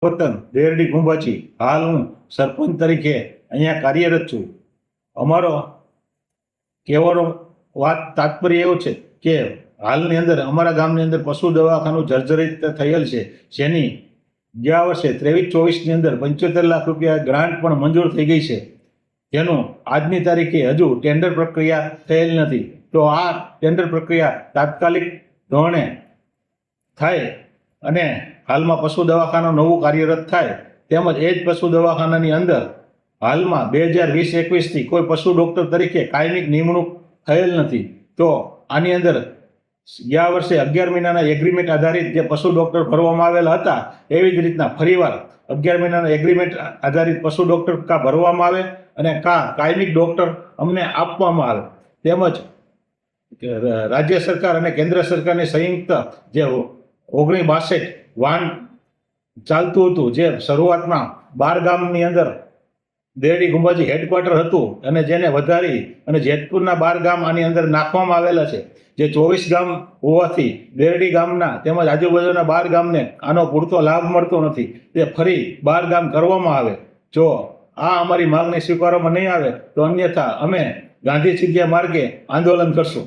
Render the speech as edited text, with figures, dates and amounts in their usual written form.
વતન દેરડી ગુંબાચી હાલ હું સરપંચ તરીકે અહીંયા કાર્યરત છું. અમારો કહેવાનો વાત તાત્પર્ય એવો છે કે હાલની અંદર અમારા ગામની અંદર પશુ દવાખાનું જર્જરિત થયેલ છે, જેની ગયા વર્ષે 23-24ની અંદર 75 લાખ રૂપિયા ગ્રાન્ટ પણ મંજૂર થઈ ગઈ છે, જેનું આજની તારીખે હજુ ટેન્ડર પ્રક્રિયા થયેલ નથી. તો આ ટેન્ડર પ્રક્રિયા તાત્કાલિક ધોરણે થાય અને હાલમાં પશુ દવાખાનું નવું કાર્યરત થાય, તેમજ એ જ પશુ દવાખાનાની અંદર હાલમાં 2020-21થી કોઈ પશુ ડૉક્ટર તરીકે કાયમી નિમણૂક થયેલ નથી. તો આની અંદર ગયા વર્ષે 11 મહિનાના એગ્રીમેન્ટ આધારિત જે પશુ ડૉક્ટર ભરવામાં આવેલા હતા, એવી જ રીતના ફરીવાર 11 મહિનાના એગ્રીમેન્ટ આધારિત પશુ ડૉક્ટર કાં ભરવામાં આવે અને કાં કાયમી ડૉક્ટર અમને આપવામાં આવે. તેમજ રાજ્ય સરકાર અને કેન્દ્ર સરકારની સંયુક્ત જે 1962 વાન ચાલતું હતું, જે શરૂઆતમાં 12 ગામની અંદર દેરડી ગુંબાજી હેડક્વાર્ટર હતું અને જેને વધારી અને જેતપુરના 12 ગામ આની અંદર નાખવામાં આવેલા છે, જે 24 ગામ હોવાથી દેરડી ગામના તેમજ આજુબાજુના 12 ગામને આનો પૂરતો લાભ મળતો નથી. તે ફરી 12 ગામ કરવામાં આવે. જો આ અમારી માંગણી સ્વીકારવામાં નહીં આવે તો અન્યથા અમે ગાંધી ચિંધ્યા માર્ગે આંદોલન કરશું.